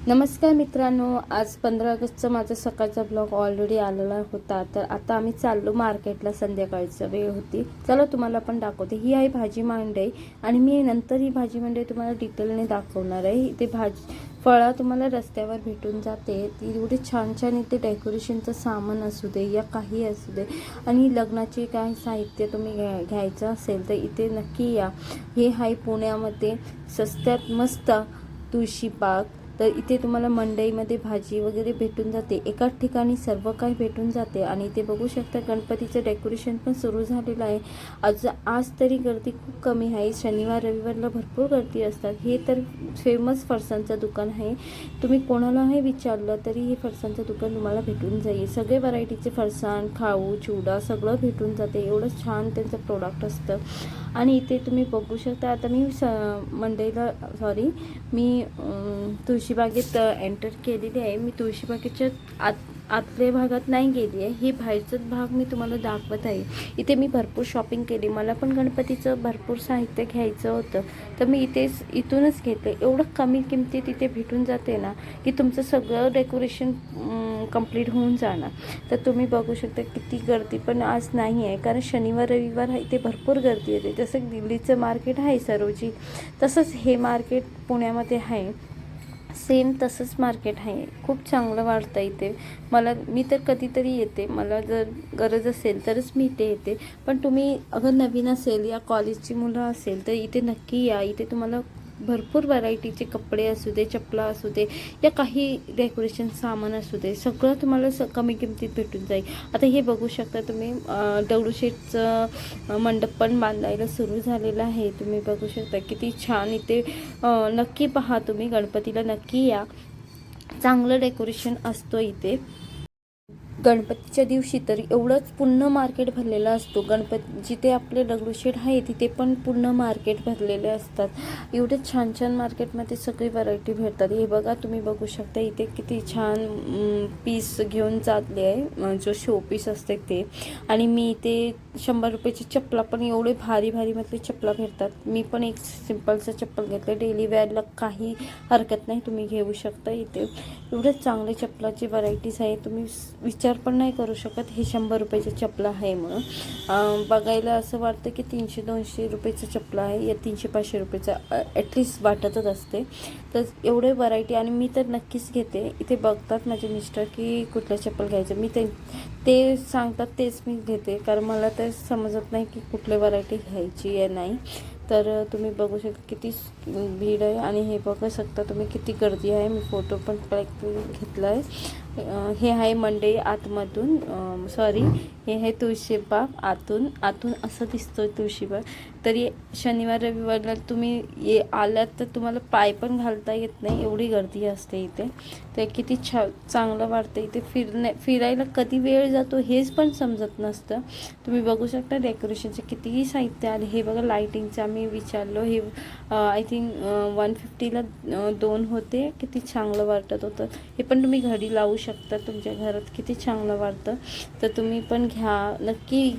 नमस्कार मित्रांनो, आज 15 ऑगस्टचा माझा सकाळचा ब्लॉग ऑलरेडी आलेला होता. तर आता आम्ही चाललो मार्केटला. संध्याकाळची वेळ होती. चला तुम्हाला पण दाखवते. ही आहे भाजी मंडई आणि मी नंतर ही भाजी मंडई तुम्हाला डिटेलने दाखवणार आहे. इथे फळं तुम्हाला रस्त्यावर भेटून जाते. ती एवढी छान छान इथे डेकोरेशनचं सामान असू दे या काही असू दे आणि लग्नाचे काही साहित्य तुम्ही घ्यायचं असेल तर इथे नक्की या. हे आहे पुण्यामध्ये स्वस्तात मस्त तुळशीबाग. तर इथे तुम्हाला मंडईमध्ये भाजी वगैरे भेटून जाते. एकाच ठिकाणी सर्व काही भेटून जाते. आणि इथे बघू शकता गणपतीचं डेकोरेशन पण सुरू झालेलं आहे. आज तरी गर्दी खूप कमी आहे. शनिवार रविवारला भरपूर गर्दी असतात. हे तर फेमस फरसाणचं दुकान आहे. तुम्ही कोणालाही विचारलं तरी हे फरसाणचं दुकान तुम्हाला भेटून जाईल. सगळे व्हरायटीचे फरसाण, खाऊ, चिवडा सगळं भेटून जाते. एवढं छान त्यांचं प्रोडक्ट असतं. आणि इथे तुम्ही बघू शकता. आता मी मी तुळशीबागेत एंटर केलेली आहे. मी तुळशीबागेच्या आतल्या भागात नाही गेली आहे. हे बाहेरचाच भाग मी तुम्हाला दाखवत आहे. इथे मी भरपूर शॉपिंग केली. मला पण गणपतीचं भरपूर साहित्य घ्यायचं होतं तर मी इथूनच घेतलं. एवढं कमी किमतीत इथे भेटून जाते ना की तुमचं सगळं डेकोरेशन कंप्लीट होऊन जाणार. तर तुम्ही बघू शकता किती गर्दी पण आज नाही आहे, कारण शनिवार रविवार इथे भरपूर गर्दी येते. जसं दिल्लीचं मार्केट आहे सरोजी, तसंच हे मार्केट पुण्यामध्ये आहे. सेम तसंच मार्केट आहे. खूप चांगलं वाटतं इथे मी तर कधीतरी येते. मला जर गरज असेल तरच मी इथे येते. पण तुम्ही अगर नवीन असेल या कॉलेजची मुलं असेल तर इथे नक्की या. इथे तुम्हाला भरपूर व्हरायटीचे कपडे असू दे, चपला असू दे या काही डेकोरेशन सामान असू दे, सगळं तुम्हाला कमी किमतीत भेटून जाईल. आता हे बघू शकता तुम्ही दगडूशेठचं मंडप पण बांधायला सुरू झालेलं आहे. तुम्ही बघू शकता किती छान इथे. नक्की पहा तुम्ही, गणपतीला नक्की या. चांगलं डेकोरेशन असतो इथे. गणपतीच्या दिवशी तर एवढंच पूर्ण मार्केट भरलेलं असतो. जिथे आपले दगडूशेठ आहे तिथे पण पूर्ण मार्केट भरलेले असतात. एवढे छान छान मार्केटमध्ये सगळी व्हरायटी भेटतात. हे बघा, तुम्ही बघू शकता इथे किती छान पीस घेऊन चालले आहे, जो शो पीस असते ते. आणि मी इथे 100 रुपयाची चपला पण, एवढे भारी भारी मधले चपला भेटतात. मी पण एक सिम्पलचं चप्पल घेतलं. डेली वेअरला काही हरकत नाही, तुम्ही घेऊ शकता. इथे एवढे चांगले चपलाची व्हरायटीज आहे. तुम्ही विचार पण नाही करू शकत हे 100 रुपयाचं चपला आहे म्हणून. बघायला असं वाटतं की 300-200 रुपयाचं चपला आहे या 300-500 रुपयाचं ॲटलिस्ट वाटतच असते. तर एवढे व्हरायटी. आणि मी तर नक्कीच घेते. इथे बघतात माझे मिस्टर की कुठलं चप्पल घ्यायचं. मी ते सांगतात तेच मी घेते, कारण मला तर समजत नाही की कुठली व्हरायटी घ्यायची आहे नाही. तर तुम्ही बघू शकता किती भीड आहे. आणि हे बघू शकता तुम्ही किती गर्दी आहे. मी फोटो पण घेतला आहे. हे आहे मंडई आतमधून, हे आहे तुळशीबाग आतून असं दिसतोय तुळशीबाग. तरी शनिवार रविवारला तुम्ही आलात तर तुम्हाला पाय पण घालता येत नाही, एवढी गर्दी असते इथे. तर किती चांगलं वाटतं इथे. फिरायला कधी वेळ जातो हेच पण समजत नसतं. तुम्ही बघू शकता डेकोरेशनचे कितीही साहित्य आले. हे बघा, लाईटिंगचं आम्ही विचारलो. हे आय थिंक 150ला 2 होते. किती चांगलं वाटत होतं. हे पण तुम्ही घरी लावू शकता तुमच्या घरात. किती चांगलं वाटतं. तर तुम्ही पण घ्या नक्की.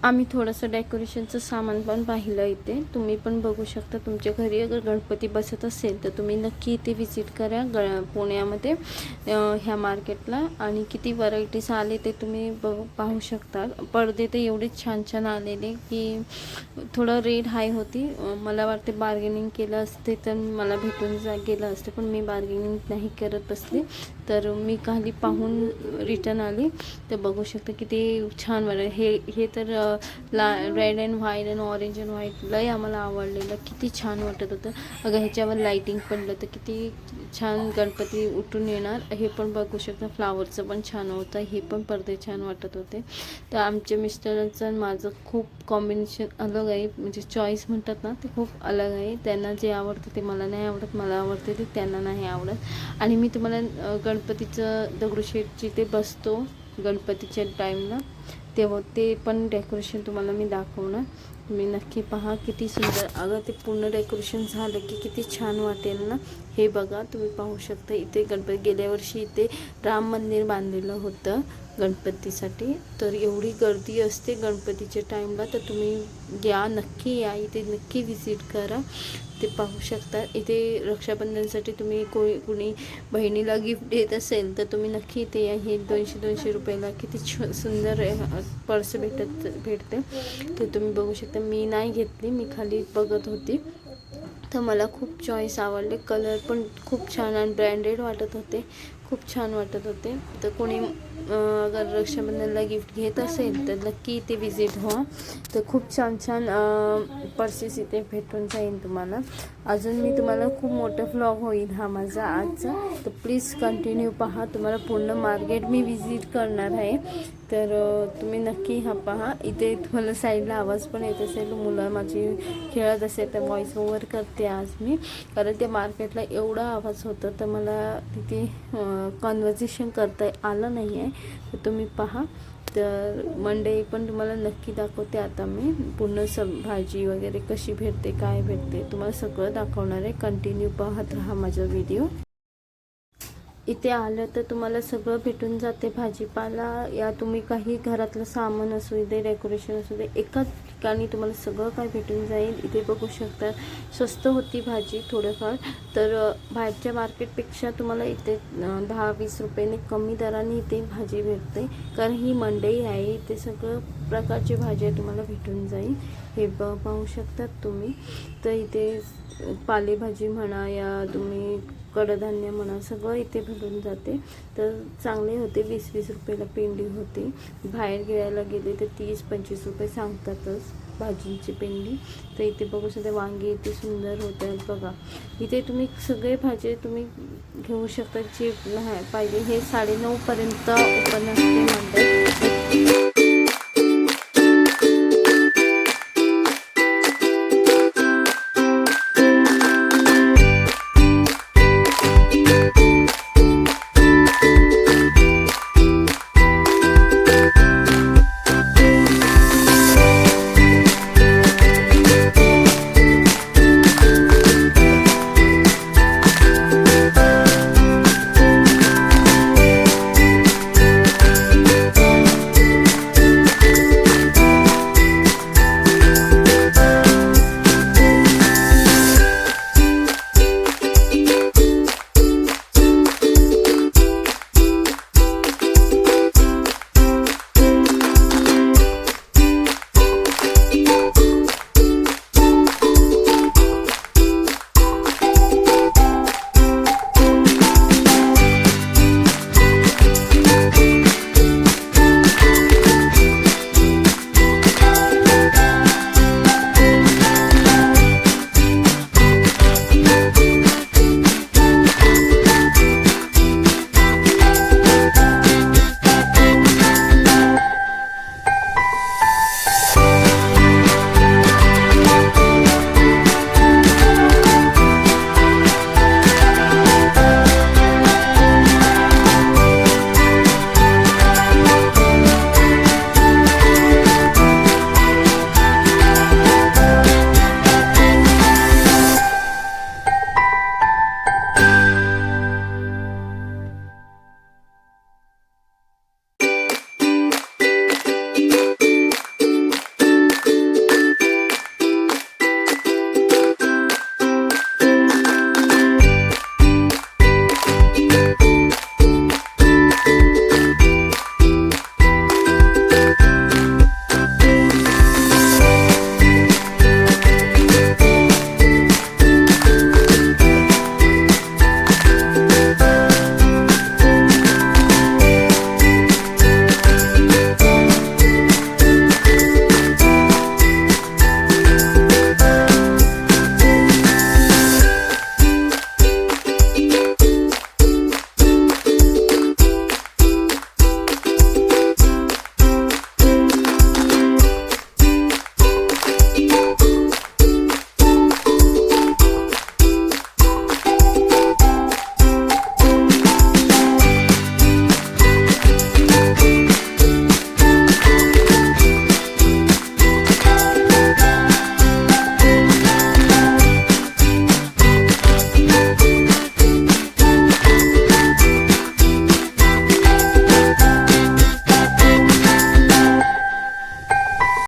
आम्ही थोडंसं डेकोरेशनचं सामान पण पाहिलं इथे. तुम्ही पण बघू शकता. तुमच्या घरी अगर गणपती बसत असेल तर तुम्ही नक्की इथे व्हिजिट करा पुण्यामध्ये ह्या मार्केटला. आणि किती व्हरायटीज आले ते तुम्ही पाहू शकता. पडदे तर एवढे छान छान आलेले की थोडं रेट हाय होती. मला वाटते बार्गेनिंग केलं असते तर मला भेटून गेलं असते, पण मी बार्गेनिंग नाही करत बसले, तर मी खाली पाहून रिटर्न आले. तर बघू शकता किती छान हे तर red and white and orange and white लय आम्हाला आवडलेलं. किती छान वाटत होतं. अगं ह्याच्यावर लाईटिंग पडलं तर किती छान गणपती उठून येणार. हे पण बघू शकता. फ्लावरचं पण छान होतं. हे पण पडदे छान वाटत होते. तर आमच्या मिस्टरांचं माझं खूप कॉम्बिनेशन अलग आहे, म्हणजे चॉईस म्हणतात ना, ते खूप अलग आहे. त्यांना जे आवडतं ते मला नाही आवडत, मला आवडते ते त्यांना नाही आवडत. आणि मी तुम्हाला गणपतीचं दगडूशेठची ते बसतो गणपतीच्या टाईमला, तेव्हा ते पण डेकोरेशन तुम्हाला मी दाखवणार. तुम्ही नक्की पहा किती सुंदर. अगं ते पूर्ण डेकोरेशन झालं की किती छान वाटेल ना. हे बघा तुम्ही पाहू शकता. इथे गणपती गेल्या वर्षी इथे राम मंदिर बांधलेलं होतं गणपतीसाठी. तर एवढी गर्दी असते गणपतीच्या टाईमला, तर तुम्ही या, नक्की या, इथे नक्की व्हिजिट करा. ते पाहू शकता. इथे रक्षाबंधनसाठी तुम्ही कुणी बहिणीला गिफ्ट देत असेल तर तुम्ही नक्की इथे या. हे 200 रुपयाला किती सुंदर पर्स भेटते. तर तुम्ही बघू शकता. मी नाही घेतली, मी खाली बघत होती, तर मला खूप चॉईस आवडले. कलर पण खूप छान आणि ब्रँडेड वाटत होते, खूप छान वाटत होते. तर कोणी अगर रक्षाबंधनला गिफ्ट घेत असेल तर नक्की इथे विजिट व्हा. तर खूप छान छान पर्सेस इथे भेटून जाईल तुम्हाला. अजून मी तुम्हाला खूप मोठा व्लॉग होईल हा माझा आजचा, तर प्लीज कंटिन्यू पहा. तुम्हाला पूर्ण मार्केट मी विजिट करणार आहे, तर तुम्ही नक्की हा पहा. इथे तुम्हाला साईडला आवाज पण येत असेल, मुलं माझी खेळत असेल तर व्हॉइस ओव्हर करते आज मी, कारण त्या मार्केटला एवढा आवाज होता तर मला तिथे कॉन्व्हर्सेशन करता आलं नाही आहे. तर तुम्ही पहा. तर मंडई पण तुम्हाला नक्की दाखवते आता मी. पूर्ण भाजी वगैरे कशी भेटते, काय भेटते, तुम्हाला सगळं दाखवणार आहे. कंटिन्यू पाहत राहा माझा व्हिडिओ. इथे आलं तर तुम्हाला सगळं भेटून जाते. भाजीपाला या तुम्ही काही घरातलं सामान असू दे, डेकोरेशन असू दे, एकाच ठिकाणी तुम्हाला सगळं काय भेटून जाईल. इथे बघू शकता. स्वस्त होती भाजी थोडंफार, तर बाहेरच्या मार्केटपेक्षा तुम्हाला इथे 10-20 रुपयाने कमी दराने इथे भाजी भेटते, कारण ही मंडई आहे. इथे सगळं प्रकारची भाज्या तुम्हाला भेटून जाईल. हे पाहू शकतात तुम्ही. तर इथे पालेभाजी म्हणा या तुम्ही कडधान्य म्हणा, सगळं इथे भेटून जाते. तर चांगले होते. 20-20 रुपयाला पेंडी होती. बाहेर घ्यायला गेले तर 30-25 रुपये सांगतातच भाजींची पेंडी. तर इथे बघू शकता. वांगी इथे सुंदर होत आहेत बघा. इथे तुम्ही सगळे भाजी तुम्ही घेऊ शकता जे पाहिजे. हे 9:30 पर्यंत ओपन असते मंडई.